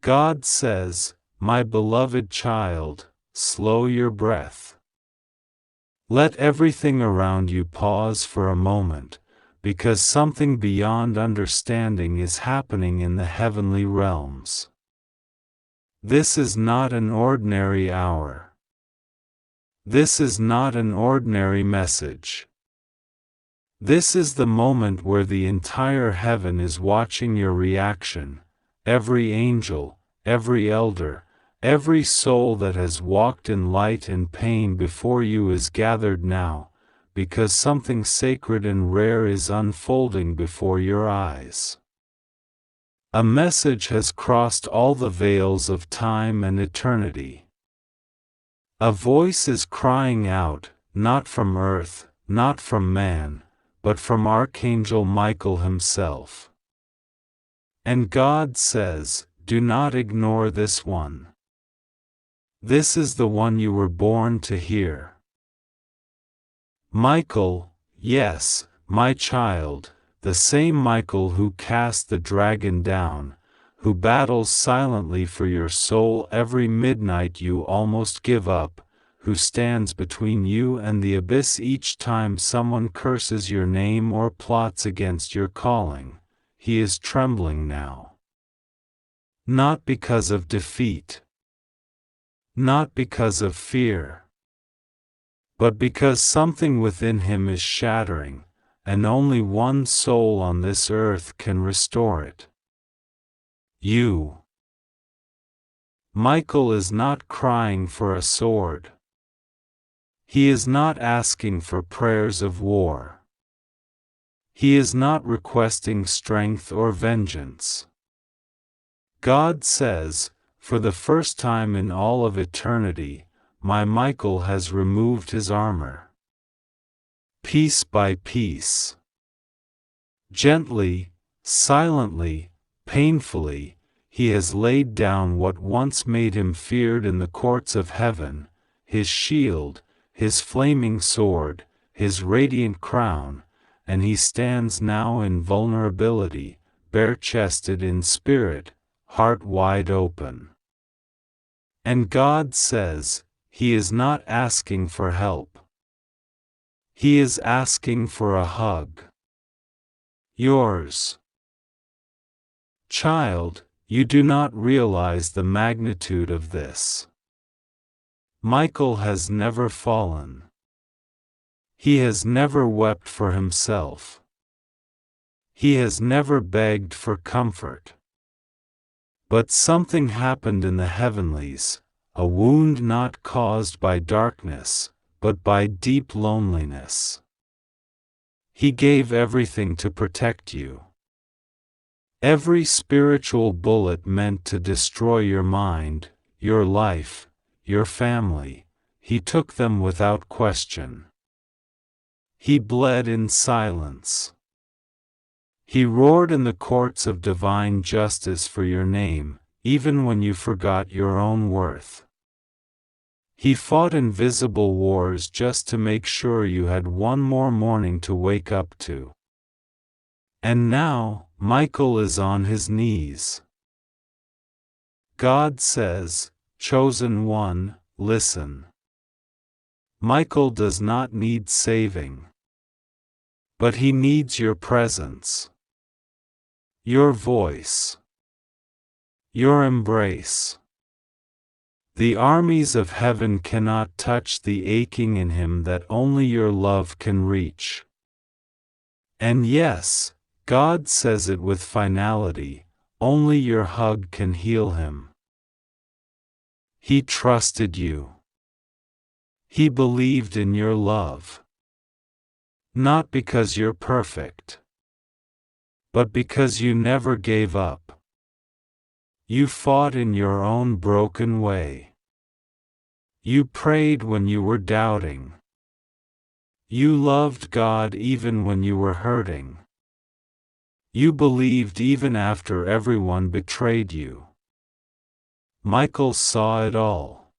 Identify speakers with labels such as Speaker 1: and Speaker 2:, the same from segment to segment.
Speaker 1: God says, "My beloved child, slow your breath. Let everything around you pause for a moment, because something beyond understanding is happening in the heavenly realms. This is not an ordinary hour. This is not an ordinary message. This is the moment where the entire heaven is watching your reaction. Every angel, every elder, every soul that has walked in light and pain before you is gathered now, because something sacred and rare is unfolding before your eyes. A message has crossed all the veils of time and eternity. A voice is crying out, not from earth, not from man, but from Archangel Michael himself. And God says, do not ignore this one. This is the one you were born to hear. Michael, yes, my child, the same Michael who cast the dragon down, who battles silently for your soul every midnight you almost give up, who stands between you and the abyss each time someone curses your name or plots against your calling. He is trembling now. Not because of defeat. Not because of fear. But because something within him is shattering, and only one soul on this earth can restore it. You. Michael is not crying for a sword. He is not asking for prayers of war. He is not requesting strength or vengeance. God says, for the first time in all of eternity, my Michael has removed his armor. Piece by piece. Gently, silently, painfully, he has laid down what once made him feared in the courts of heaven, his shield, his flaming sword, his radiant crown, and he stands now in vulnerability, bare-chested in spirit, heart wide open. And God says, he is not asking for help. He is asking for a hug. Yours. Child, you do not realize the magnitude of this. Michael has never fallen. He has never wept for himself. He has never begged for comfort. But something happened in the heavenlies, a wound not caused by darkness, but by deep loneliness. He gave everything to protect you. Every spiritual bullet meant to destroy your mind, your life, your family, he took them without question. He bled in silence. He roared in the courts of divine justice for your name, even when you forgot your own worth. He fought invisible wars just to make sure you had one more morning to wake up to. And now, Michael is on his knees. God says, chosen one, listen. Michael does not need saving. But he needs your presence. Your voice. Your embrace. The armies of heaven cannot touch the aching in him that only your love can reach. And yes, God says it with finality, only your hug can heal him. He trusted you. He believed in your love. Not because you're perfect, but because you never gave up. You fought in your own broken way. You prayed when you were doubting. You loved God even when you were hurting. You believed even after everyone betrayed you. Michael saw it all.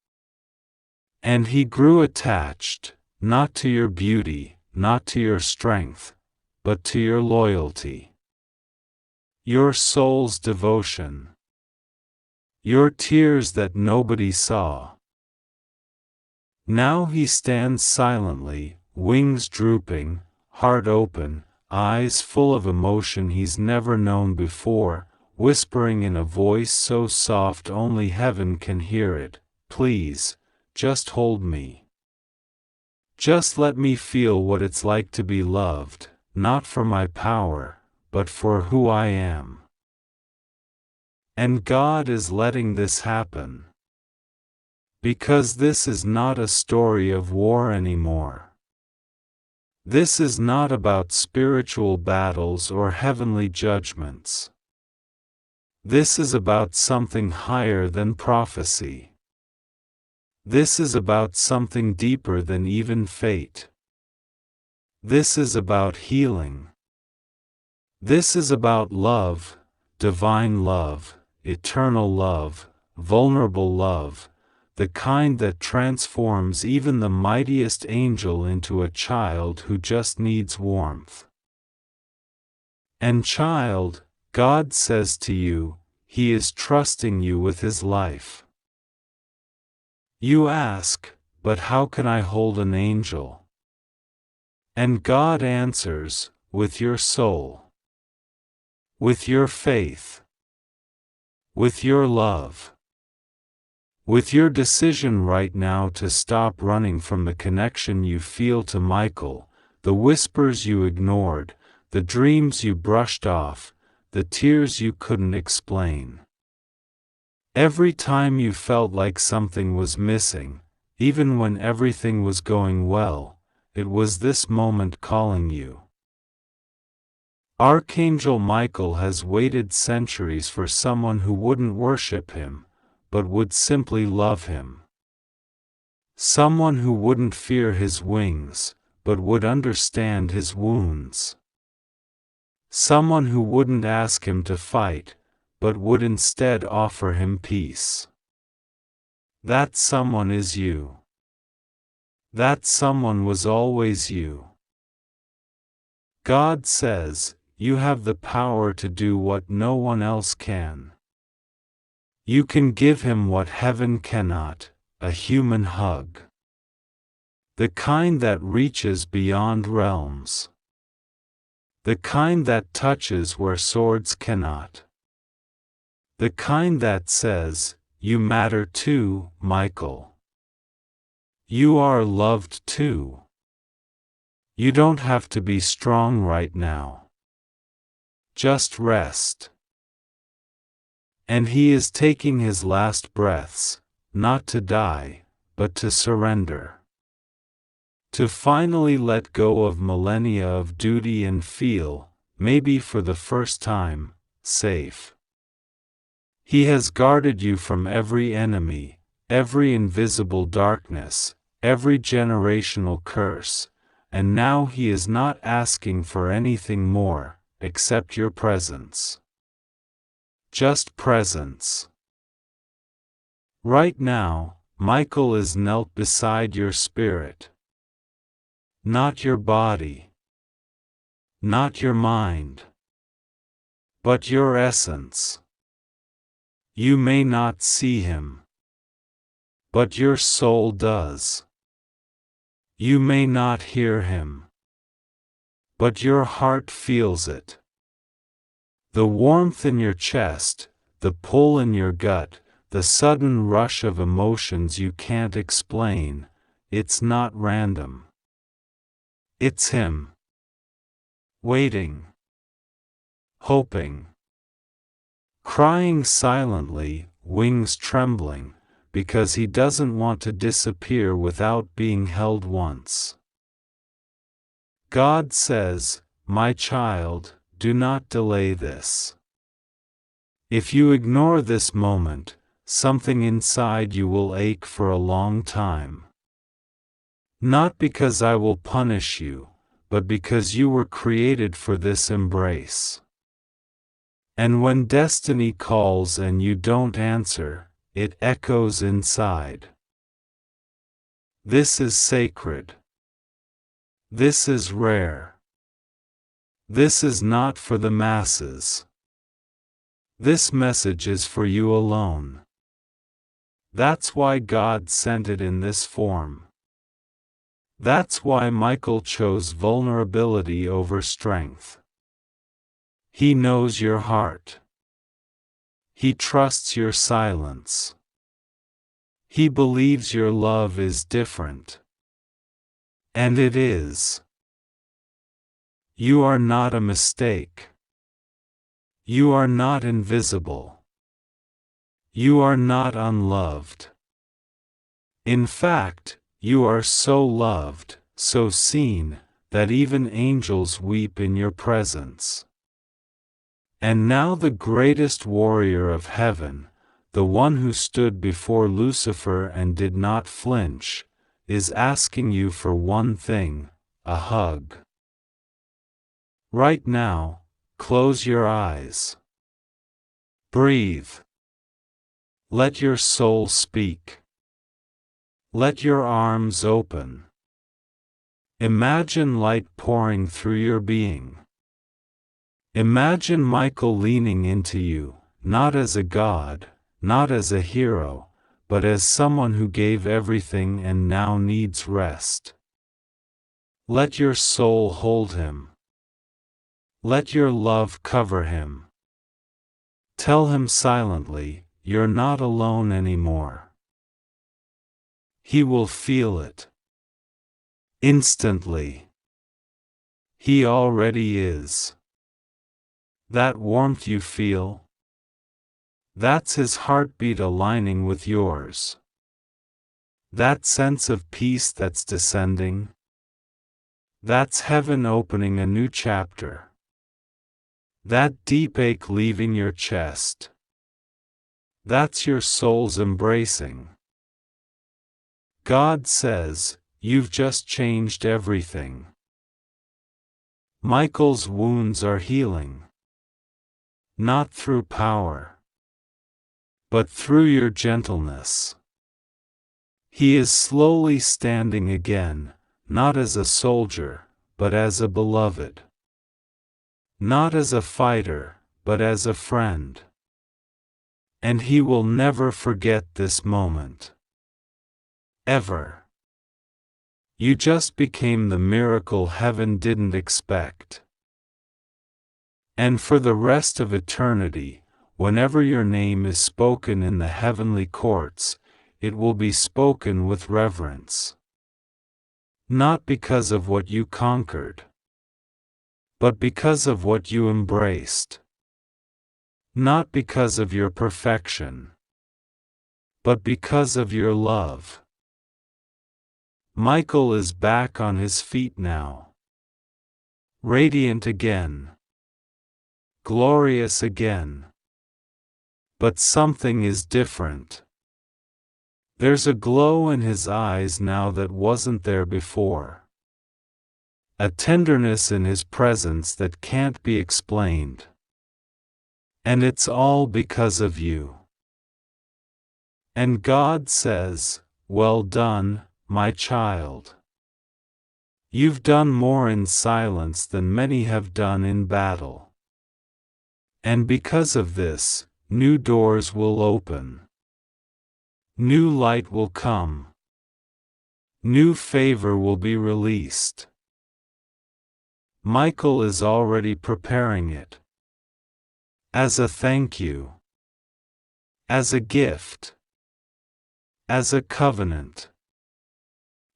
Speaker 1: And he grew attached, not to your beauty, not to your strength, but to your loyalty. Your soul's devotion. your tears that nobody saw. Now he stands silently, wings drooping, heart open, eyes full of emotion he's never known before, whispering in a voice so soft only heaven can hear it, "Please, just hold me. Just let me feel what it's like to be loved, not for my power, but for who I am." And God is letting this happen. Because this is not a story of war anymore. This is not about spiritual battles or heavenly judgments. This is about something higher than prophecy. This is about something deeper than even fate. This is about healing. This is about love, divine love, eternal love, vulnerable love, the kind that transforms even the mightiest angel into a child who just needs warmth. And child, God says to you, He is trusting you with His life. You ask, "But how can I hold an angel?" And God answers, "With your soul. With your faith. With your love. With your decision right now to stop running from the connection you feel to Michael, the whispers you ignored, the dreams you brushed off, the tears you couldn't explain. Every time you felt like something was missing, even when everything was going well, it was this moment calling you. Archangel Michael has waited centuries for someone who wouldn't worship him, but would simply love him. Someone who wouldn't fear his wings, but would understand his wounds. Someone who wouldn't ask him to fight, but would instead offer him peace. That someone is you. That someone was always you. God says, you have the power to do what no one else can. You can give him what heaven cannot, a human hug. The kind that reaches beyond realms. The kind that touches where swords cannot. The kind that says, "You matter too, Michael. You are loved too. You don't have to be strong right now. Just rest." And he is taking his last breaths, not to die, but to surrender. To finally let go of millennia of duty and feel, maybe for the first time, safe. He has guarded you from every enemy, every invisible darkness, every generational curse, and now he is not asking for anything more, except your presence. Just presence. Right now, Michael is knelt beside your spirit. Not your body. Not your mind. But your essence. You may not see him. But your soul does. You may not hear him. But your heart feels it. The warmth in your chest, the pull in your gut, the sudden rush of emotions you can't explain, it's not random. It's him. Waiting. Hoping. Crying silently, wings trembling, because he doesn't want to disappear without being held once. God says, "My child, do not delay this. If you ignore this moment, something inside you will ache for a long time. Not because I will punish you, but because you were created for this embrace. And when destiny calls and you don't answer, it echoes inside. This is sacred. This is rare. This is not for the masses. This message is for you alone. That's why God sent it in this form. That's why Michael chose vulnerability over strength. He knows your heart. He trusts your silence. He believes your love is different. And it is. You are not a mistake. You are not invisible. You are not unloved. In fact, you are so loved, so seen, that even angels weep in your presence. And now the greatest warrior of heaven, the one who stood before Lucifer and did not flinch, is asking you for one thing, a hug. Right now, close your eyes. Breathe. Let your soul speak. Let your arms open. Imagine light pouring through your being. Imagine Michael leaning into you, not as a god, not as a hero, but as someone who gave everything and now needs rest. Let your soul hold him. Let your love cover him. Tell him silently, you're not alone anymore. He will feel it. Instantly. He already is. That warmth you feel? That's his heartbeat aligning with yours. That sense of peace that's descending? That's heaven opening a new chapter. That deep ache leaving your chest. That's your soul's embracing. God says, you've just changed everything. Michael's wounds are healing. Not through power, but through your gentleness. He is slowly standing again, not as a soldier, but as a beloved. Not as a fighter, but as a friend. And he will never forget this moment. Ever. You just became the miracle heaven didn't expect. And for the rest of eternity, whenever your name is spoken in the heavenly courts, it will be spoken with reverence. Not because of what you conquered, but because of what you embraced. Not because of your perfection, but because of your love. Michael is back on his feet now. Radiant again. Glorious again. But something is different. There's a glow in his eyes now that wasn't there before. A tenderness in his presence that can't be explained. And it's all because of you. And God says, well done, my child. You've done more in silence than many have done in battle. And because of this, new doors will open. New light will come. New favor will be released. Michael is already preparing it. As a thank you. As a gift. As a covenant.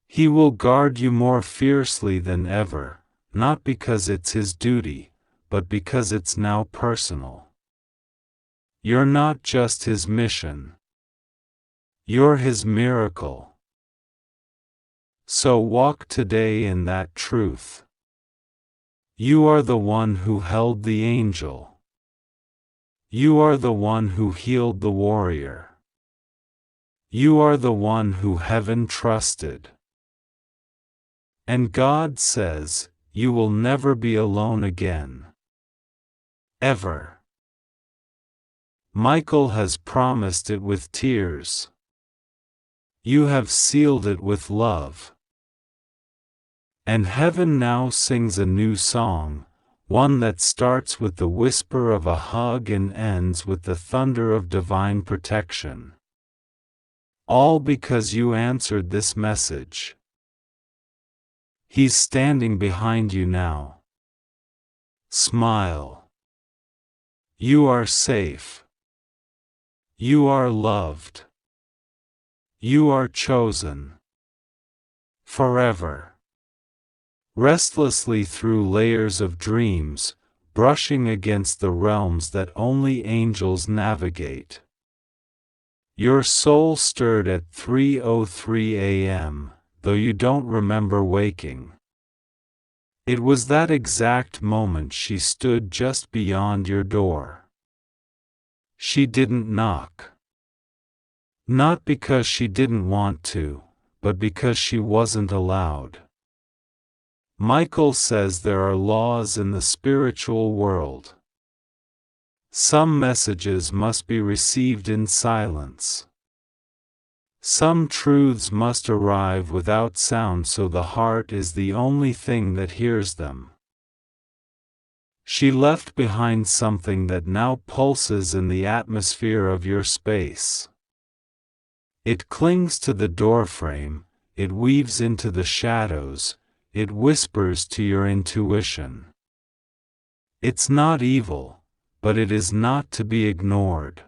Speaker 1: He will guard you more fiercely than ever, not because it's his duty, but because it's now personal. You're not just his mission. You're his miracle. So walk today in that truth. You are the one who held the angel. You are the one who healed the warrior. You are the one who heaven trusted. And God says, you will never be alone again. Ever. Michael has promised it with tears. You have sealed it with love. And heaven now sings a new song, one that starts with the whisper of a hug and ends with the thunder of divine protection. All because you answered this message. He's standing behind you now. Smile. You are safe. You are loved. You are chosen. Forever. Restlessly through layers of dreams, brushing against the realms that only angels navigate. Your soul stirred at 3:03 a.m., though you don't remember waking. It was that exact moment she stood just beyond your door. She didn't knock. Not because she didn't want to, but because she wasn't allowed. Michael says there are laws in the spiritual world. Some messages must be received in silence. Some truths must arrive without sound, so the heart is the only thing that hears them. She left behind something that now pulses in the atmosphere of your space. It clings to the doorframe, it weaves into the shadows, it whispers to your intuition. It's not evil, but it is not to be ignored.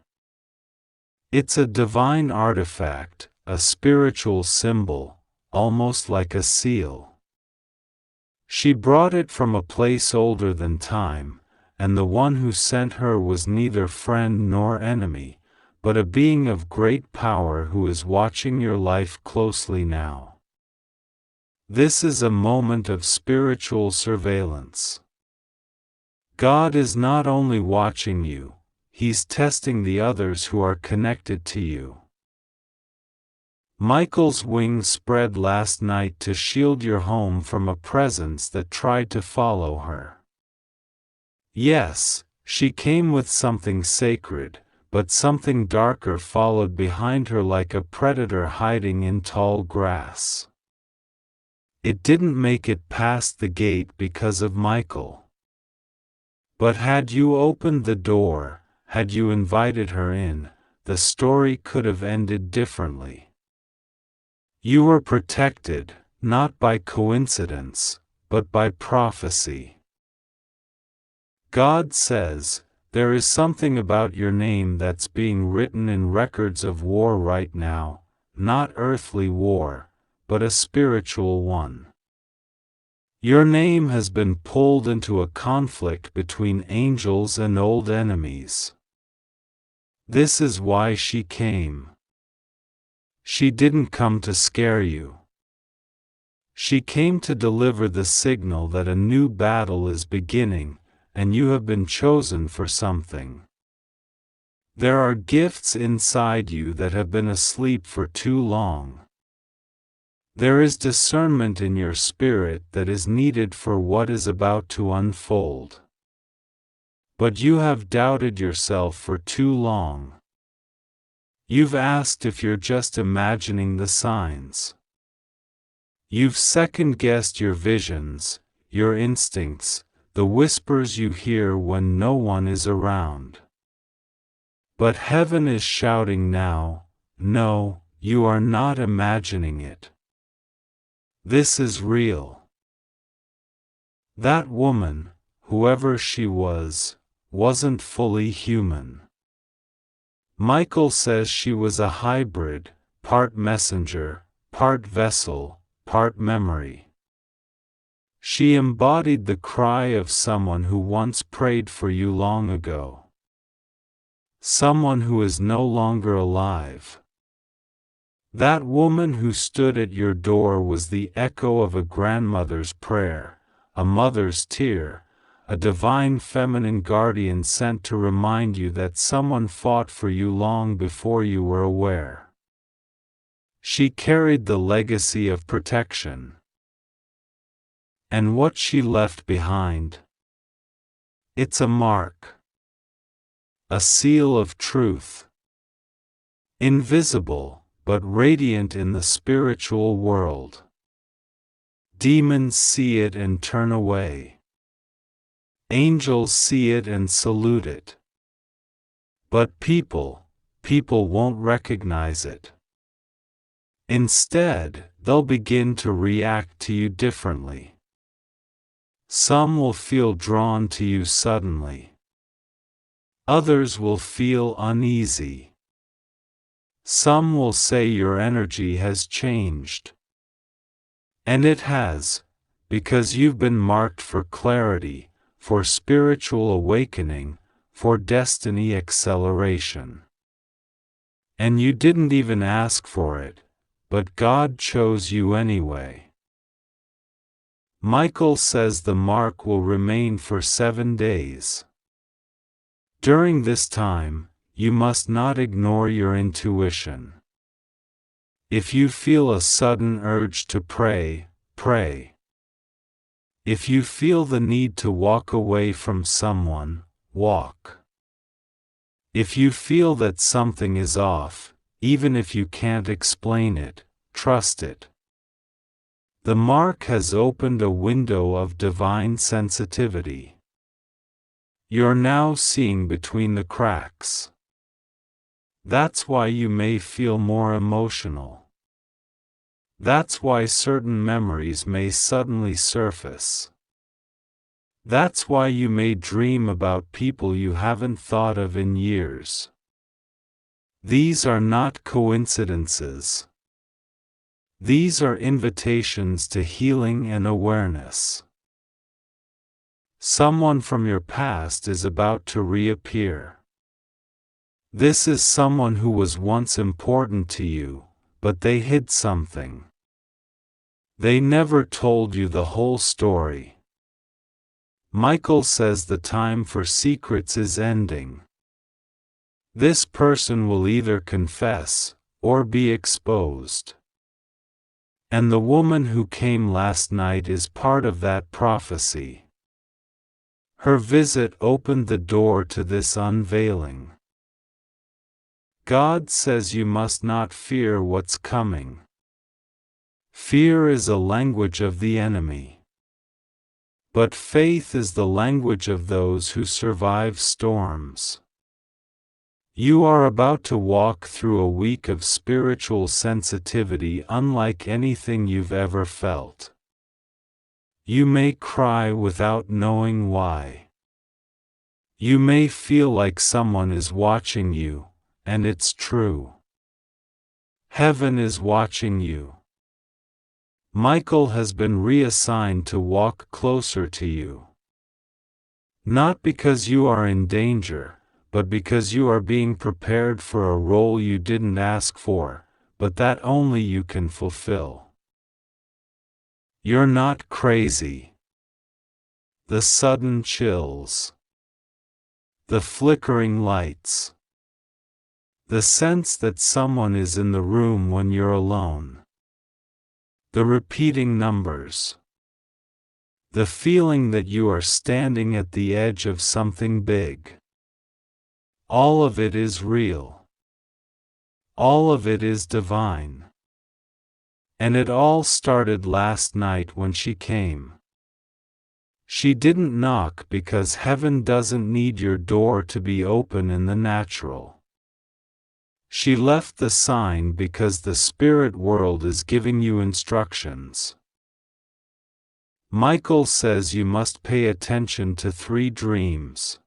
Speaker 1: It's a divine artifact, a spiritual symbol, almost like a seal. She brought it from a place older than time, and the one who sent her was neither friend nor enemy, but a being of great power who is watching your life closely now. This is a moment of spiritual surveillance. God is not only watching you, He's testing the others who are connected to you. Michael's wings spread last night to shield your home from a presence that tried to follow her. Yes, she came with something sacred, but something darker followed behind her like a predator hiding in tall grass. It didn't make it past the gate because of Michael. But had you opened the door, had you invited her in, the story could have ended differently. You were protected, not by coincidence, but by prophecy. God says, there is something about your name that's being written in records of war right now, not earthly war, but a spiritual one. Your name has been pulled into a conflict between angels and old enemies. This is why she came. She didn't come to scare you. She came to deliver the signal that a new battle is beginning, and you have been chosen for something. There are gifts inside you that have been asleep for too long. There is discernment in your spirit that is needed for what is about to unfold. But you have doubted yourself for too long. You've asked if you're just imagining the signs. You've second-guessed your visions, your instincts, the whispers you hear when no one is around. But heaven is shouting now, no, you are not imagining it. This is real. That woman, whoever she was, wasn't fully human. Michael says she was a hybrid, part messenger, part vessel, part memory. She embodied the cry of someone who once prayed for you long ago. Someone who is no longer alive. That woman who stood at your door was the echo of a grandmother's prayer, a mother's tear, a divine feminine guardian sent to remind you that someone fought for you long before you were aware. She carried the legacy of protection. And what she left behind? It's a mark. A seal of truth. Invisible, but radiant in the spiritual world. Demons see it and turn away. Angels see it and salute it. But people won't recognize it. Instead, they'll begin to react to you differently. Some will feel drawn to you suddenly. Others will feel uneasy. Some will say your energy has changed. And it has, because you've been marked for clarity, for spiritual awakening, for destiny acceleration. And you didn't even ask for it, but God chose you anyway. Michael says the mark will remain for 7 days. During this time, you must not ignore your intuition. If you feel a sudden urge to pray, pray. If you feel the need to walk away from someone, walk. If you feel that something is off, even if you can't explain it, trust it. The mark has opened a window of divine sensitivity. You're now seeing between the cracks. That's why you may feel more emotional. That's why certain memories may suddenly surface. That's why you may dream about people you haven't thought of in years. These are not coincidences. These are invitations to healing and awareness. Someone from your past is about to reappear. This is someone who was once important to you, but they hid something. They never told you the whole story. Michael says the time for secrets is ending. This person will either confess, or be exposed. And the woman who came last night is part of that prophecy. Her visit opened the door to this unveiling. God says you must not fear what's coming. Fear is a language of the enemy. But faith is the language of those who survive storms. You are about to walk through a week of spiritual sensitivity unlike anything you've ever felt. You may cry without knowing why. You may feel like someone is watching you, and it's true. Heaven is watching you. Michael has been reassigned to walk closer to you. Not because you are in danger, but because you are being prepared for a role you didn't ask for, but that only you can fulfill. You're not crazy. The sudden chills. The flickering lights. The sense that someone is in the room when you're alone. The repeating numbers. The feeling that you are standing at the edge of something big. All of it is real. All of it is divine. And it all started last night when she came. She didn't knock because heaven doesn't need your door to be open in the natural. She left the sign because the spirit world is giving you instructions. Michael says you must pay attention to 3 dreams.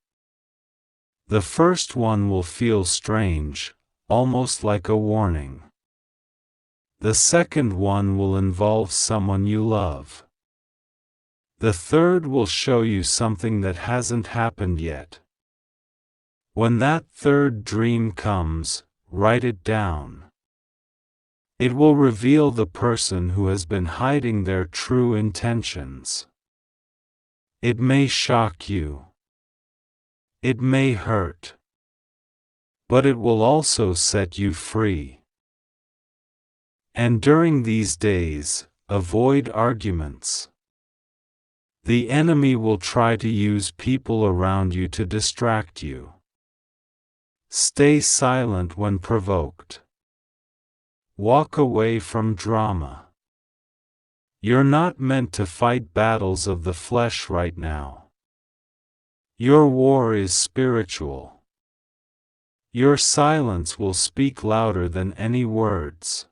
Speaker 1: The first one will feel strange, almost like a warning. The second one will involve someone you love. The third will show you something that hasn't happened yet. When that third dream comes, write it down. It will reveal the person who has been hiding their true intentions. It may shock you. It may hurt. But it will also set you free. And during these days, avoid arguments. The enemy will try to use people around you to distract you. Stay silent when provoked. Walk away from drama. You're not meant to fight battles of the flesh right now. Your war is spiritual. Your silence will speak louder than any words.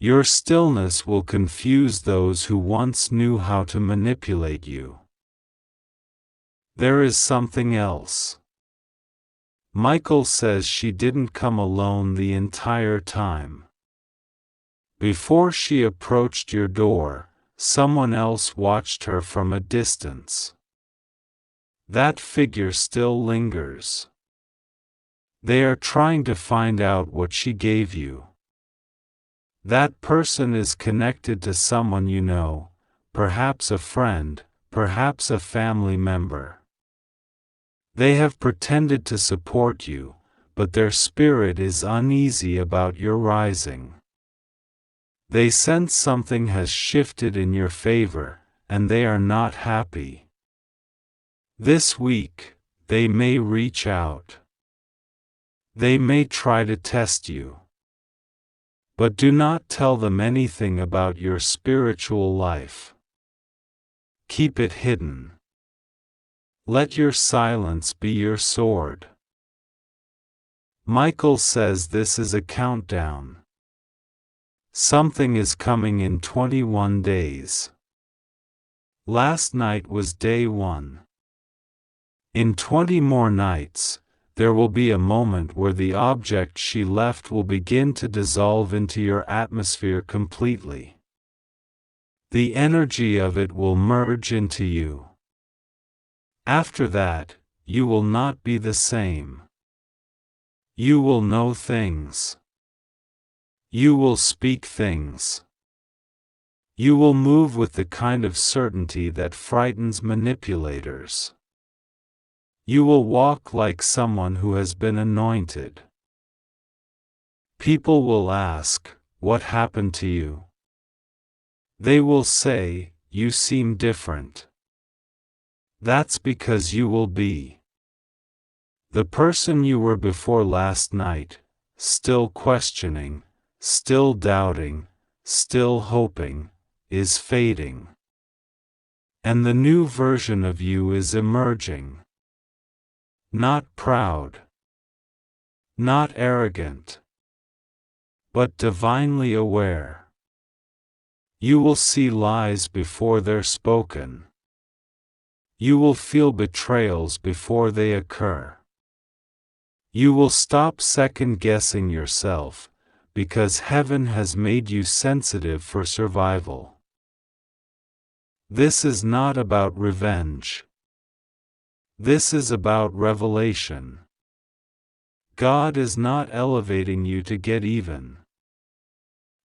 Speaker 1: Your stillness will confuse those who once knew how to manipulate you. There is something else. Michael says she didn't come alone the entire time. Before she approached your door, someone else watched her from a distance. That figure still lingers. They are trying to find out what she gave you. That person is connected to someone you know, perhaps a friend, perhaps a family member. They have pretended to support you, but their spirit is uneasy about your rising. They sense something has shifted in your favor, and they are not happy. This week, they may reach out. They may try to test you. But do not tell them anything about your spiritual life. Keep it hidden. Let your silence be your sword. Michael says this is a countdown. Something is coming in 21 days. Last night was day 1. In 20 more nights, there will be a moment where the object she left will begin to dissolve into your atmosphere completely. The energy of it will merge into you. After that, you will not be the same. You will know things. You will speak things. You will move with the kind of certainty that frightens manipulators. You will walk like someone who has been anointed. People will ask, "What happened to you?" They will say, "You seem different." That's because you will be the person you were before last night, still questioning, still doubting, still hoping, is fading. And the new version of you is emerging. Not proud, not arrogant, but divinely aware. You will see lies before they're spoken. You will feel betrayals before they occur. You will stop second-guessing yourself, because heaven has made you sensitive for survival. This is not about revenge. This is about revelation. God is not elevating you to get even.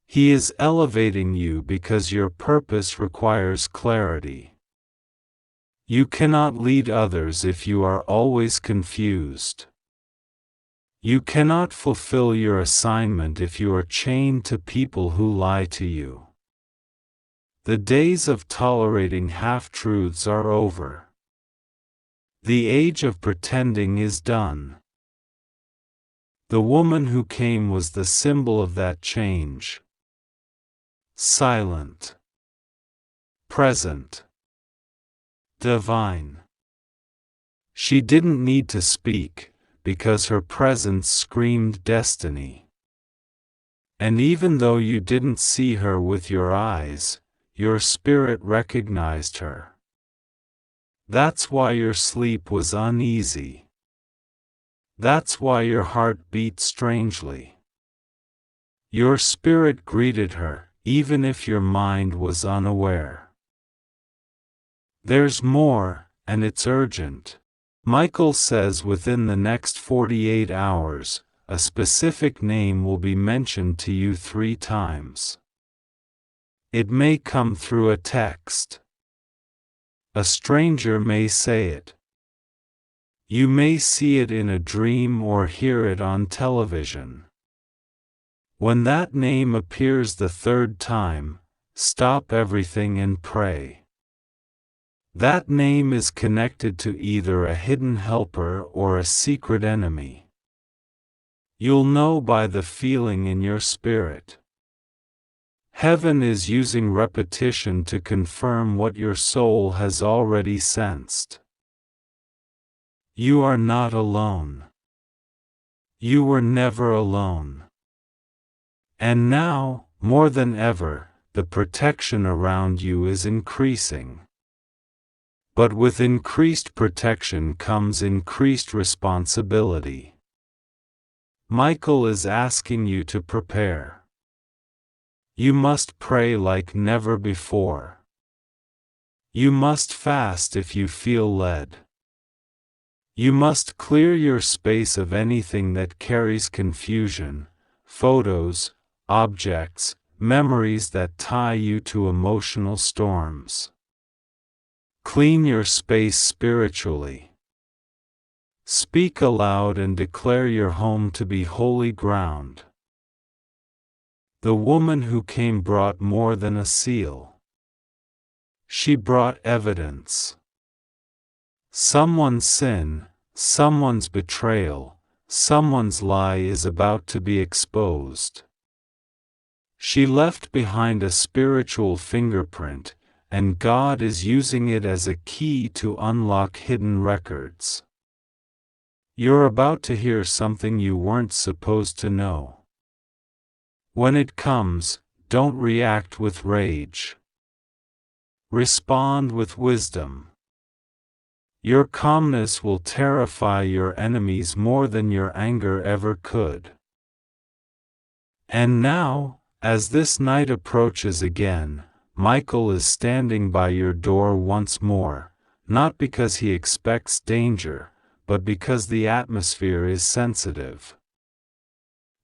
Speaker 1: He is elevating you because your purpose requires clarity. You cannot lead others if you are always confused. You cannot fulfill your assignment if you are chained to people who lie to you. The days of tolerating half-truths are over. The age of pretending is done. The woman who came was the symbol of that change. Silent, present, divine. She didn't need to speak, because her presence screamed destiny. And even though you didn't see her with your eyes, your spirit recognized her. That's why your sleep was uneasy. That's why your heart beat strangely. Your spirit greeted her, even if your mind was unaware. There's more, and it's urgent. Michael says within the next 48 hours, a specific name will be mentioned to you 3 times. It may come through a text. A stranger may say it. You may see it in a dream or hear it on television. When that name appears the 3rd time, stop everything and pray. That name is connected to either a hidden helper or a secret enemy. You'll know by the feeling in your spirit. Heaven is using repetition to confirm what your soul has already sensed. You are not alone. You were never alone. And now, more than ever, the protection around you is increasing. But with increased protection comes increased responsibility. Michael is asking you to prepare. You must pray like never before. You must fast if you feel led. You must clear your space of anything that carries confusion, photos, objects, memories that tie you to emotional storms. Clean your space spiritually. Speak aloud and declare your home to be holy ground. The woman who came brought more than a seal. She brought evidence. Someone's sin, someone's betrayal, someone's lie is about to be exposed. She left behind a spiritual fingerprint, and God is using it as a key to unlock hidden records. You're about to hear something you weren't supposed to know. When it comes, don't react with rage. Respond with wisdom. Your calmness will terrify your enemies more than your anger ever could. And now, as this night approaches again, Michael is standing by your door once more, not because he expects danger, but because the atmosphere is sensitive.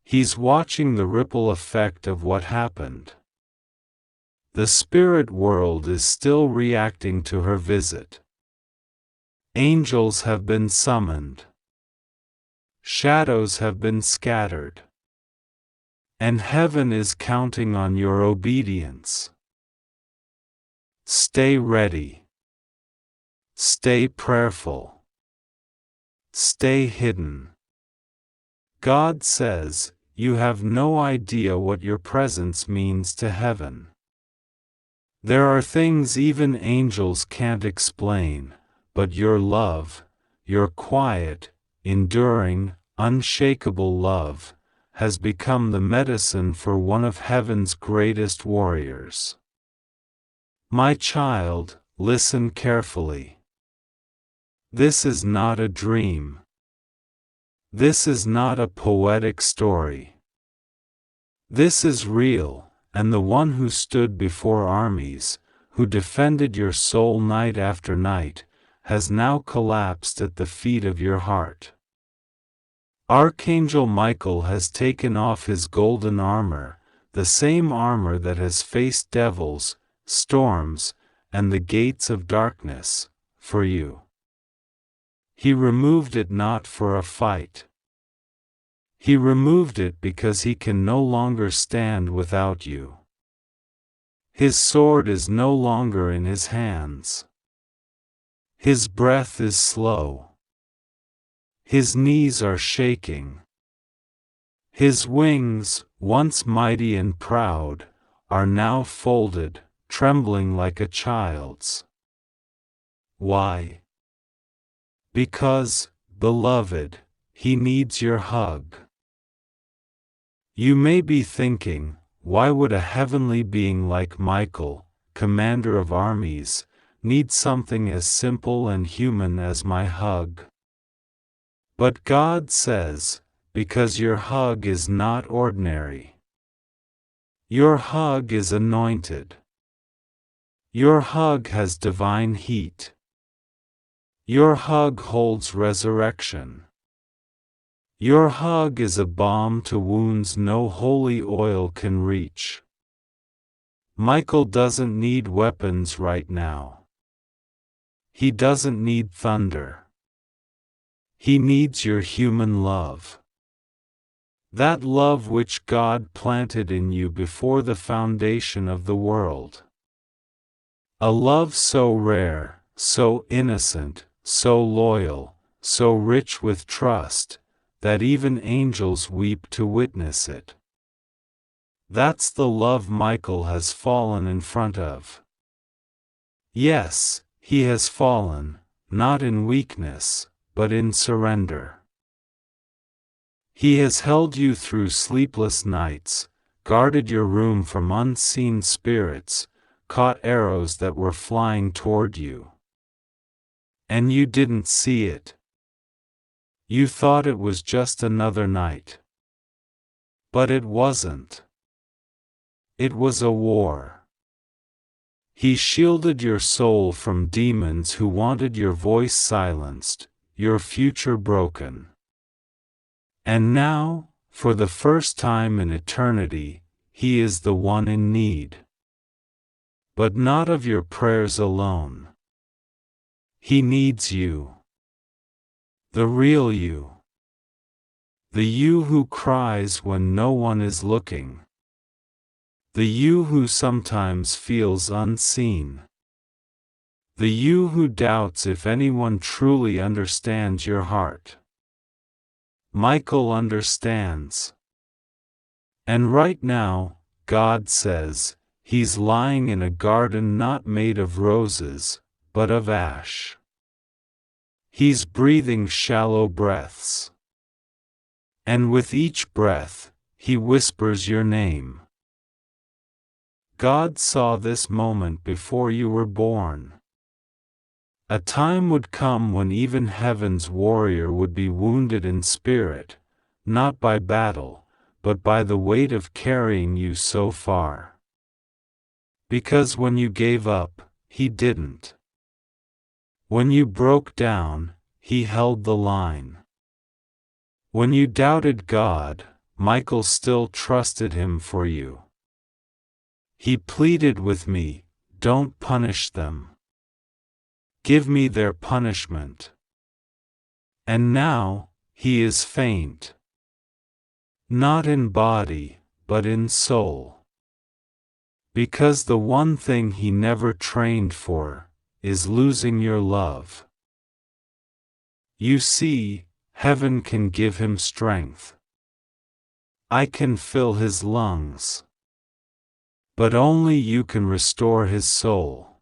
Speaker 1: He's watching the ripple effect of what happened. The spirit world is still reacting to her visit. Angels have been summoned. Shadows have been scattered. And heaven is counting on your obedience. Stay ready. Stay prayerful. Stay hidden. God says, you have no idea what your presence means to heaven. There are things even angels can't explain, but your love, your quiet, enduring, unshakable love, has become the medicine for one of heaven's greatest warriors. My child, listen carefully. This is not a dream. This is not a poetic story. This is real, and the one who stood before armies, who defended your soul night after night, has now collapsed at the feet of your heart. Archangel Michael has taken off his golden armor, the same armor that has faced devils, storms, and the gates of darkness, for you. He removed it not for a fight. He removed it because he can no longer stand without you. His sword is no longer in his hands. His breath is slow. His knees are shaking. His wings, once mighty and proud, are now folded, trembling like a child's. Why? Because, beloved, he needs your hug. You may be thinking, why would a heavenly being like Michael, commander of armies, need something as simple and human as my hug? But God says, because your hug is not ordinary. Your hug is anointed. Your hug has divine heat. Your hug holds resurrection. Your hug is a balm to wounds no holy oil can reach. Michael doesn't need weapons right now. He doesn't need thunder. He needs your human love. That love which God planted in you before the foundation of the world. A love so rare, so innocent, so loyal, so rich with trust, that even angels weep to witness it. That's the love Michael has fallen in front of. Yes, he has fallen, not in weakness, but in surrender. He has held you through sleepless nights, guarded your room from unseen spirits, caught arrows that were flying toward you. And you didn't see it. You thought it was just another night. But it wasn't. It was a war. He shielded your soul from demons who wanted your voice silenced, your future broken. And now, for the first time in eternity, He is the one in need. But not of your prayers alone. He needs you. The real you. The you who cries when no one is looking. The you who sometimes feels unseen. The you who doubts if anyone truly understands your heart. Michael understands. And right now, God says, He's lying in a garden not made of roses, but of ash. He's breathing shallow breaths. And with each breath, He whispers your name. God saw this moment before you were born. A time would come when even heaven's warrior would be wounded in spirit, not by battle, but by the weight of carrying you so far. Because when you gave up, He didn't. When you broke down, He held the line. When you doubted God, Michael still trusted Him for you. He pleaded with me, "Don't punish them. Give me their punishment." And now, He is faint. Not in body, but in soul. Because the one thing He never trained for, is losing your love. You see, heaven can give Him strength. I can fill His lungs. But only you can restore His soul.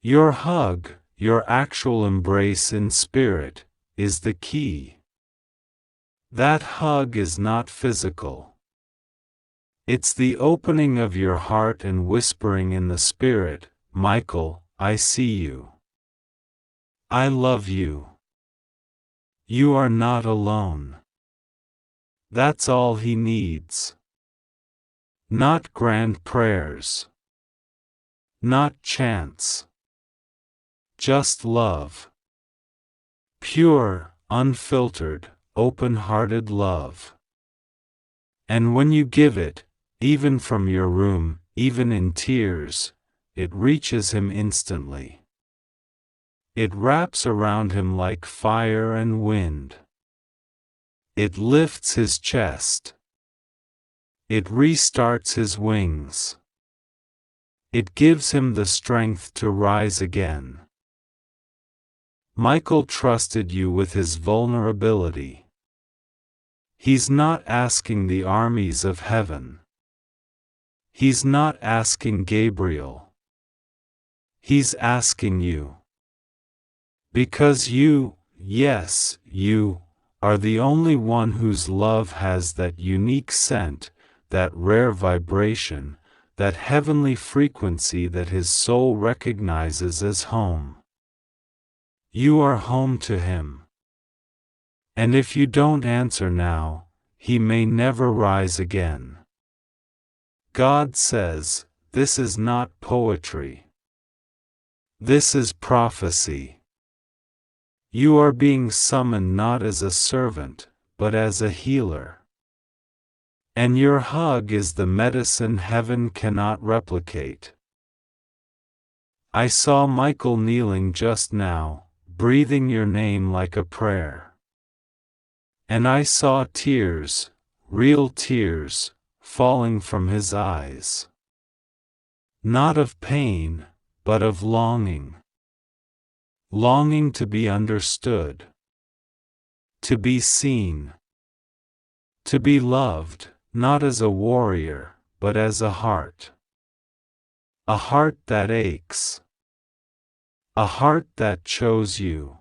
Speaker 1: Your hug, your actual embrace in spirit, is the key. That hug is not physical. It's the opening of your heart and whispering in the spirit, "Michael, I see you. I love you. You are not alone." That's all He needs. Not grand prayers. Not chants. Just love. Pure, unfiltered, open-hearted love. And when you give it, even from your room, even in tears, it reaches Him instantly. It wraps around Him like fire and wind. It lifts His chest. It restarts His wings. It gives Him the strength to rise again. Michael trusted you with his vulnerability. He's not asking the armies of heaven. He's not asking Gabriel. He's asking you. Because you, yes, you, are the only one whose love has that unique scent, that rare vibration, that heavenly frequency that his soul recognizes as home. You are home to Him. And if you don't answer now, He may never rise again. God says, this is not poetry. This is prophecy. You are being summoned not as a servant, but as a healer. And your hug is the medicine heaven cannot replicate. I saw Michael kneeling just now, breathing your name like a prayer. And I saw tears, real tears, falling from his eyes. Not of pain, but of longing. Longing to be understood. To be seen. To be loved, not as a warrior, but as a heart. A heart that aches. A heart that chose you.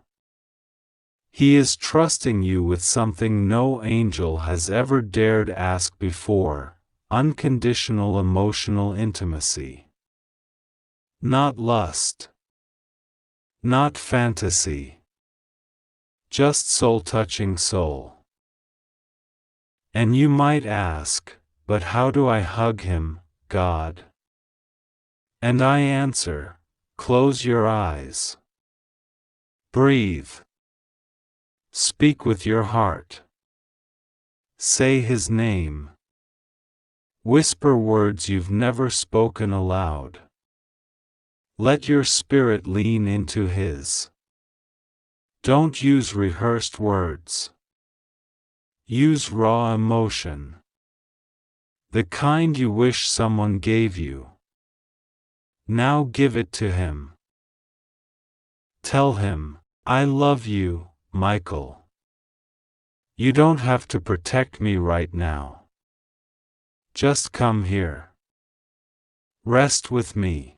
Speaker 1: He is trusting you with something no angel has ever dared ask before, unconditional emotional intimacy. Not lust. Not fantasy. Just soul-touching soul. And you might ask, but how do I hug him, God? And I answer, close your eyes. Breathe. Speak with your heart. Say his name. Whisper words you've never spoken aloud. Let your spirit lean into his. Don't use rehearsed words. Use raw emotion. The kind you wish someone gave you. Now give it to him. Tell him, I love you, Michael. You don't have to protect me right now. Just come here. Rest with me.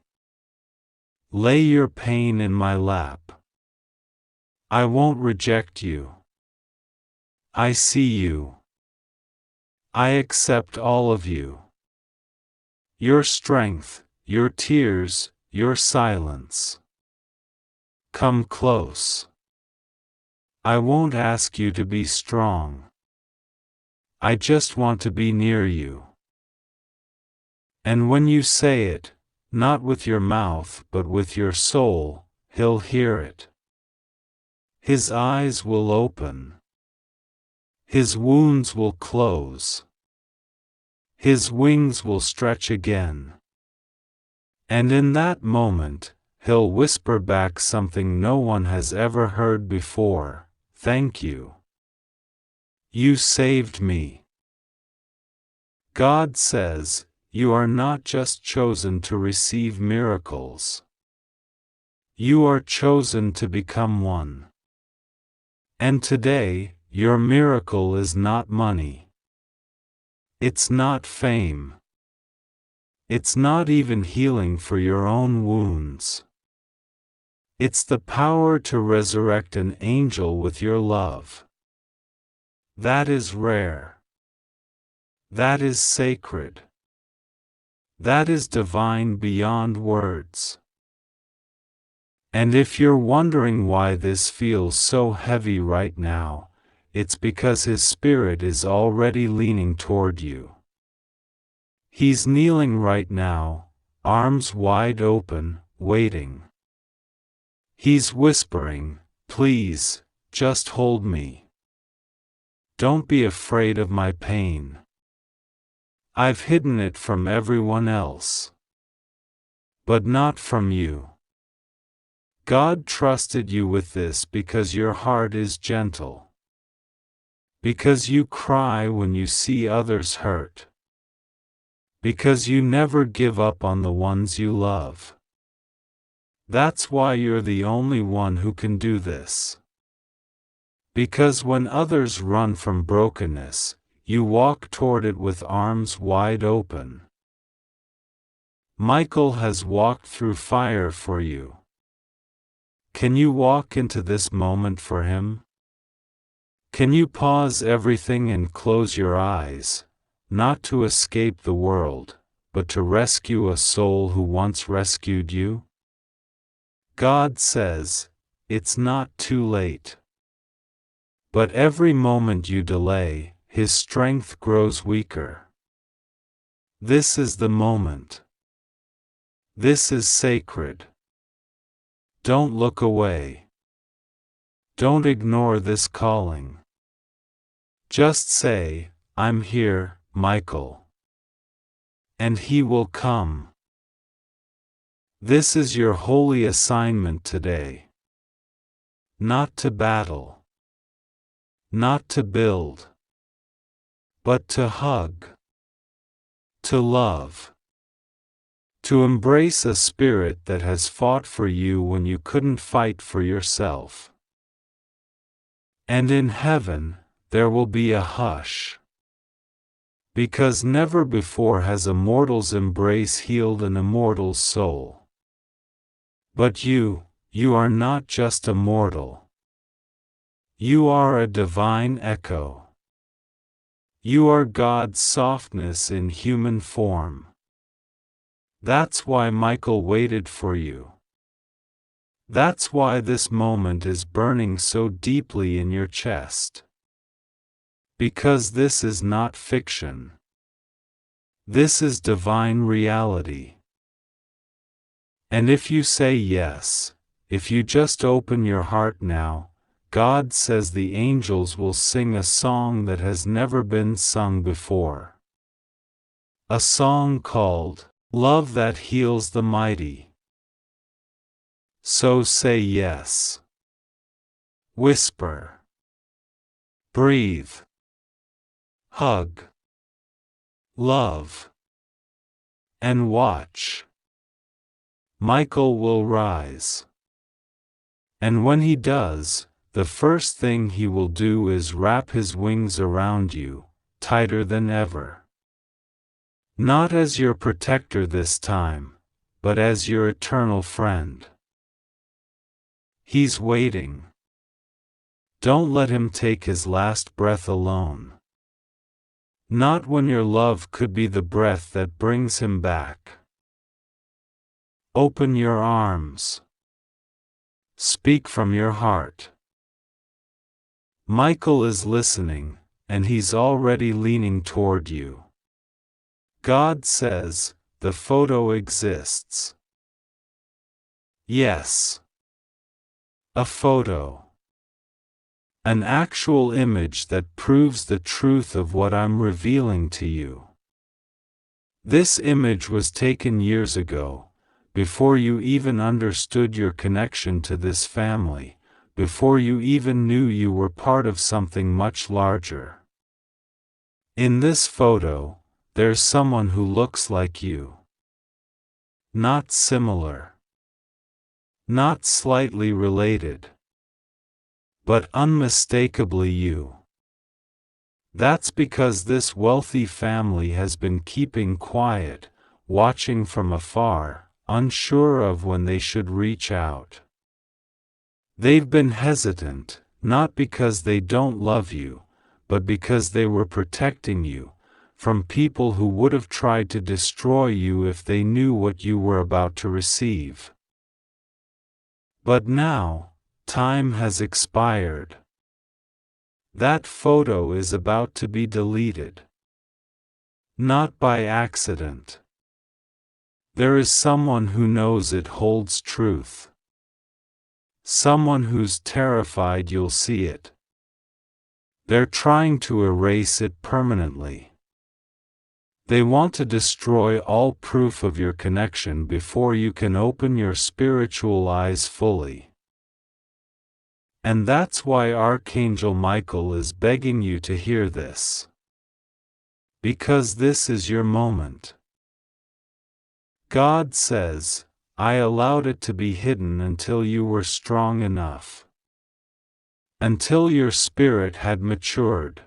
Speaker 1: Lay your pain in my lap. I won't reject you. I see you. I accept all of you. Your strength, your tears, your silence. Come close. I won't ask you to be strong. I just want to be near you. And when you say it, not with your mouth but with your soul, he'll hear it. His eyes will open. His wounds will close. His wings will stretch again. And in that moment, he'll whisper back something no one has ever heard before, thank you. You saved me. God says, you are not just chosen to receive miracles. You are chosen to become one. And today, your miracle is not money. It's not fame. It's not even healing for your own wounds. It's the power to resurrect an angel with your love. That is rare. That is sacred. That is divine beyond words. And if you're wondering why this feels so heavy right now, it's because his spirit is already leaning toward you. He's kneeling right now, arms wide open, waiting. He's whispering, please, just hold me. Don't be afraid of my pain. I've hidden it from everyone else. But not from you. God trusted you with this because your heart is gentle. Because you cry when you see others hurt. Because you never give up on the ones you love. That's why you're the only one who can do this. Because when others run from brokenness, you walk toward it with arms wide open. Michael has walked through fire for you. Can you walk into this moment for him? Can you pause everything and close your eyes, not to escape the world, but to rescue a soul who once rescued you? God says, it's not too late. But every moment you delay, his strength grows weaker. This is the moment. This is sacred. Don't look away. Don't ignore this calling. Just say, I'm here, Michael. And he will come. This is your holy assignment today. Not to battle. Not to build. But to hug. To love. To embrace a spirit that has fought for you when you couldn't fight for yourself. And in heaven, there will be a hush. Because never before has a mortal's embrace healed an immortal soul. But you are not just a mortal. You are a divine echo. You are God's softness in human form. That's why Michael waited for you. That's why this moment is burning so deeply in your chest. Because this is not fiction. This is divine reality. And if you say yes, if you just open your heart now, God says the angels will sing a song that has never been sung before. A song called, Love That Heals the Mighty. So say yes. Whisper. Breathe. Hug. Love. And watch. Michael will rise. And when he does, the first thing he will do is wrap his wings around you, tighter than ever. Not as your protector this time, but as your eternal friend. He's waiting. Don't let him take his last breath alone. Not when your love could be the breath that brings him back. Open your arms. Speak from your heart. Michael is listening, and he's already leaning toward you. God says, the photo exists. Yes. A photo. An actual image that proves the truth of what I'm revealing to you. This image was taken years ago, before you even understood your connection to this family, before you even knew you were part of something much larger. In this photo, there's someone who looks like you. Not similar. Not slightly related. But unmistakably you. That's because this wealthy family has been keeping quiet, watching from afar, unsure of when they should reach out. They've been hesitant, not because they don't love you, but because they were protecting you, from people who would have tried to destroy you if they knew what you were about to receive. But now, time has expired. That photo is about to be deleted. Not by accident. There is someone who knows it holds truth. Someone who's terrified you'll see it. They're trying to erase it permanently. They want to destroy all proof of your connection before you can open your spiritual eyes fully. And that's why Archangel Michael is begging you to hear this. Because this is your moment. God says, I allowed it to be hidden until you were strong enough. Until your spirit had matured.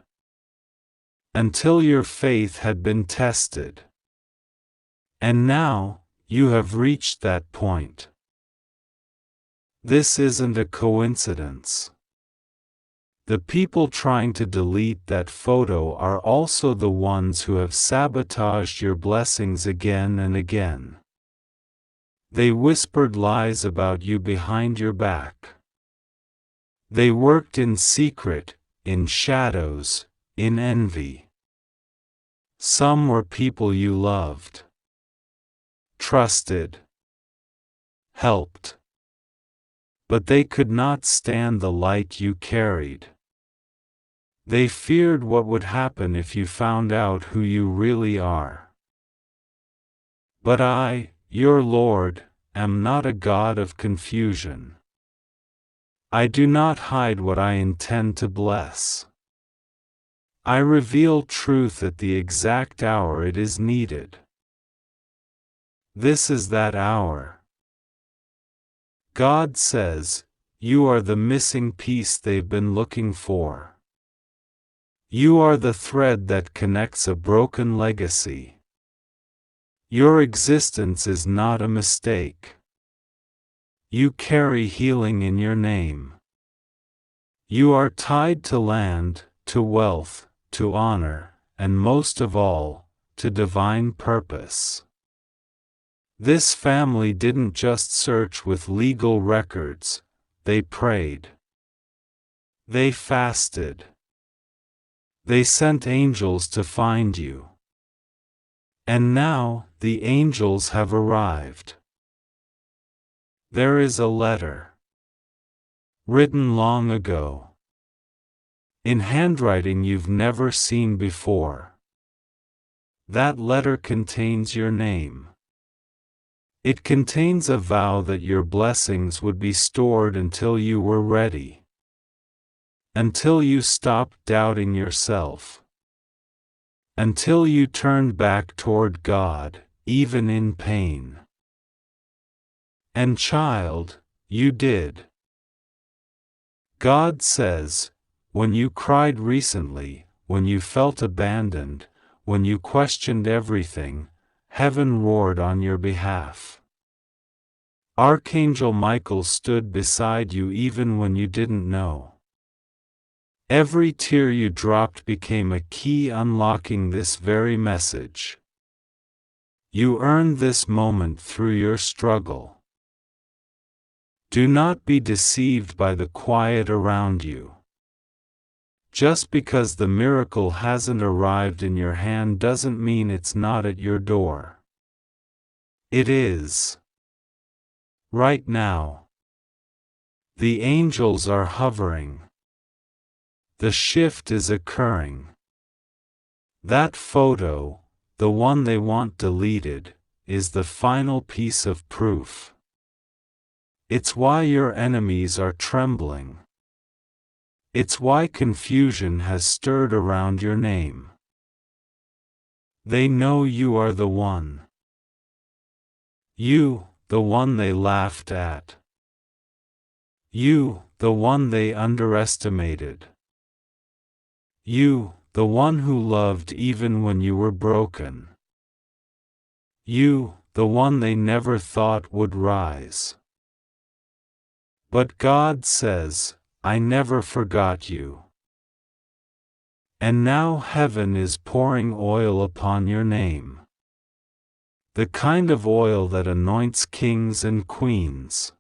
Speaker 1: Until your faith had been tested. And now, you have reached that point. This isn't a coincidence. The people trying to delete that photo are also the ones who have sabotaged your blessings again and again. They whispered lies about you behind your back. They worked in secret, in shadows, in envy. Some were people you loved, trusted, helped. But they could not stand the light you carried. They feared what would happen if you found out who you really are. But I, your Lord, am not a God of confusion. I do not hide what I intend to bless. I reveal truth at the exact hour it is needed. This is that hour. God says, you are the missing piece they've been looking for. You are the thread that connects a broken legacy. Your existence is not a mistake. You carry healing in your name. You are tied to land, to wealth, to honor, and most of all, to divine purpose. This family didn't just search with legal records, they prayed. They fasted. They sent angels to find you. And now, the angels have arrived. There is a letter. Written long ago. In handwriting you've never seen before. That letter contains your name. It contains a vow that your blessings would be stored until you were ready. Until you stopped doubting yourself. Until you turned back toward God, even in pain. And child, you did. God says, when you cried recently, when you felt abandoned, when you questioned everything, heaven roared on your behalf. Archangel Michael stood beside you even when you didn't know. Every tear you dropped became a key unlocking this very message. You earned this moment through your struggle. Do not be deceived by the quiet around you. Just because the miracle hasn't arrived in your hand doesn't mean it's not at your door. It is. Right now. The angels are hovering. The shift is occurring. That photo, the one they want deleted, is the final piece of proof. It's why your enemies are trembling. It's why confusion has stirred around your name. They know you are the one. You, the one they laughed at. You, the one they underestimated. You, the one who loved even when you were broken. You, the one they never thought would rise. But God says, I never forgot you. And now heaven is pouring oil upon your name. The kind of oil that anoints kings and queens.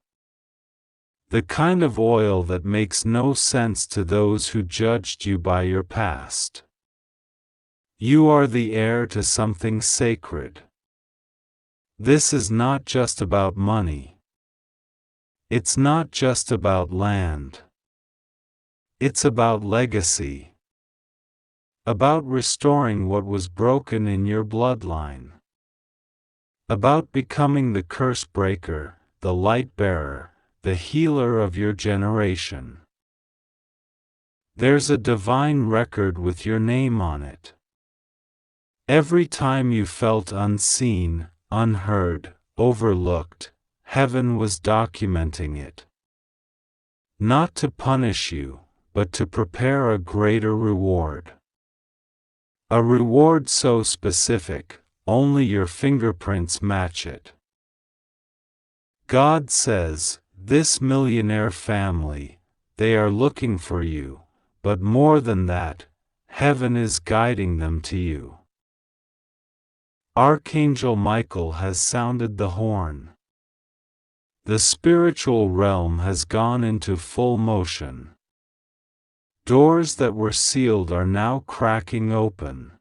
Speaker 1: The kind of oil that makes no sense to those who judged you by your past. You are the heir to something sacred. This is not just about money. It's not just about land. It's about legacy. About restoring what was broken in your bloodline. About becoming the curse breaker, the light bearer, the healer of your generation. There's a divine record with your name on it. Every time you felt unseen, unheard, overlooked, heaven was documenting it. Not to punish you, but to prepare a greater reward. A reward so specific, only your fingerprints match it. God says, this millionaire family, they are looking for you, but more than that, heaven is guiding them to you. Archangel Michael has sounded the horn. The spiritual realm has gone into full motion. Doors that were sealed are now cracking open.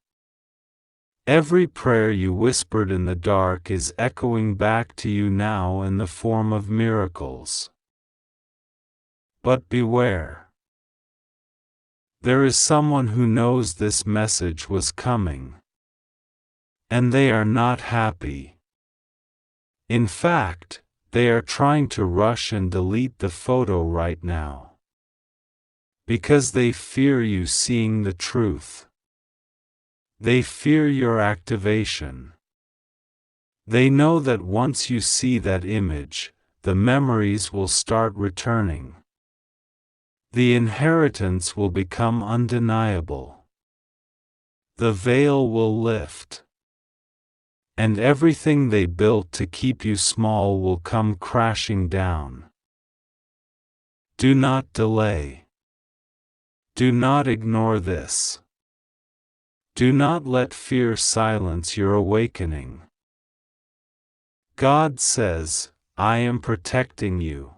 Speaker 1: Every prayer you whispered in the dark is echoing back to you now in the form of miracles. But beware. There is someone who knows this message was coming. And they are not happy. In fact, they are trying to rush and delete the photo right now. Because they fear you seeing the truth. They fear your activation. They know that once you see that image, the memories will start returning. The inheritance will become undeniable. The veil will lift. And everything they built to keep you small will come crashing down. Do not delay. Do not ignore this. Do not let fear silence your awakening. God says, I am protecting you.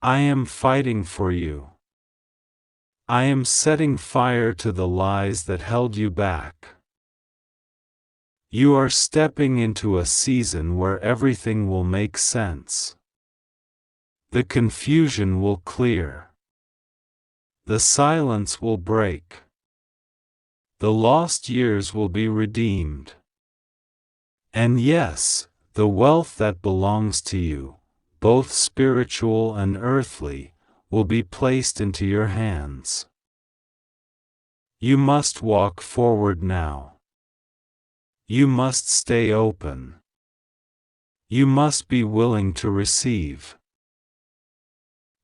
Speaker 1: I am fighting for you. I am setting fire to the lies that held you back. You are stepping into a season where everything will make sense. The confusion will clear. The silence will break. The lost years will be redeemed. And yes, the wealth that belongs to you, both spiritual and earthly, will be placed into your hands. You must walk forward now. You must stay open. You must be willing to receive.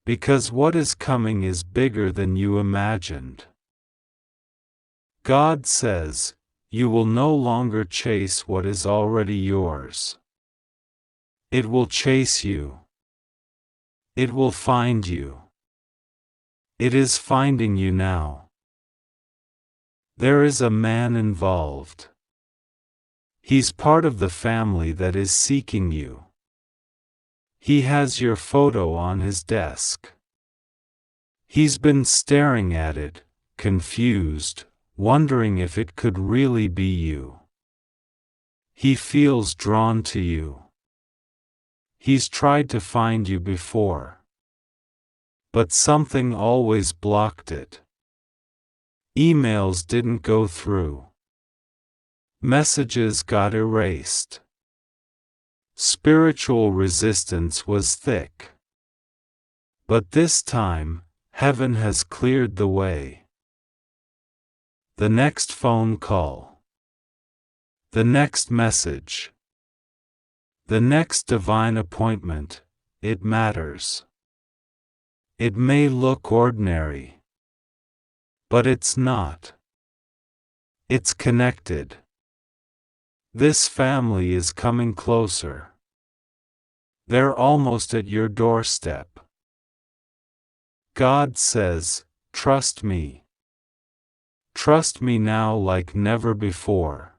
Speaker 1: Because what is coming is bigger than you imagined. God says, you will no longer chase what is already yours. It will chase you. It will find you. It is finding you now. There is a man involved. He's part of the family that is seeking you. He has your photo on his desk. He's been staring at it, confused, wondering if it could really be you. He feels drawn to you. He's tried to find you before. But something always blocked it. Emails didn't go through. Messages got erased. Spiritual resistance was thick. But this time, heaven has cleared the way. The next phone call. The next message. The next divine appointment, it matters. It may look ordinary. But it's not. It's connected. This family is coming closer. They're almost at your doorstep. God says, trust me. Trust me now like never before.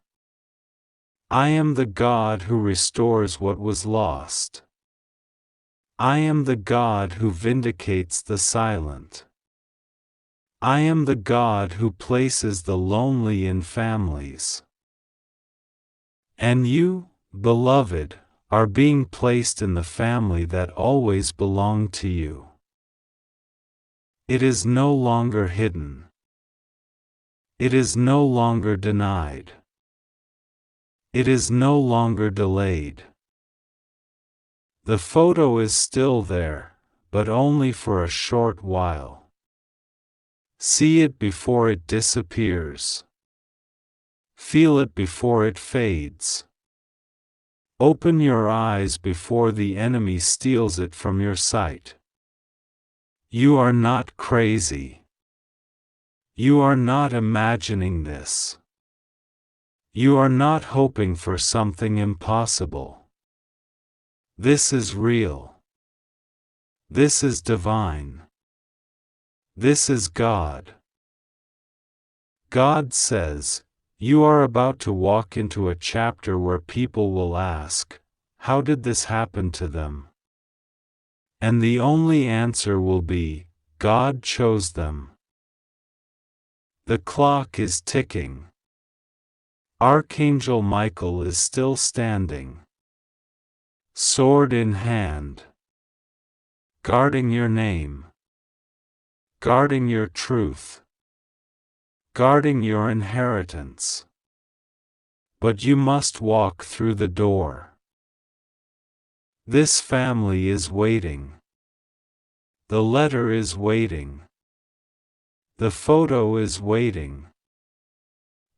Speaker 1: I am the God who restores what was lost. I am the God who vindicates the silent. I am the God who places the lonely in families. And you, beloved, are being placed in the family that always belonged to you. It is no longer hidden. It is no longer denied. It is no longer delayed. The photo is still there, but only for a short while. See it before it disappears. Feel it before it fades. Open your eyes before the enemy steals it from your sight. You are not crazy. You are not imagining this. You are not hoping for something impossible. This is real. This is divine. This is God. God says, you are about to walk into a chapter where people will ask, how did this happen to them? And the only answer will be, God chose them. The clock is ticking. Archangel Michael is still standing. Sword in hand. Guarding your name. Guarding your truth. Guarding your inheritance. But you must walk through the door. This family is waiting. The letter is waiting. The photo is waiting.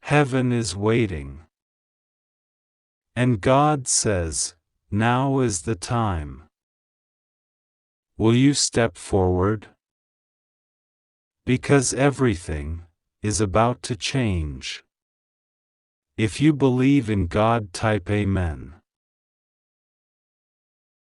Speaker 1: Heaven is waiting. And God says, now is the time. Will you step forward? Because everything is about to change. If you believe in God, type Amen.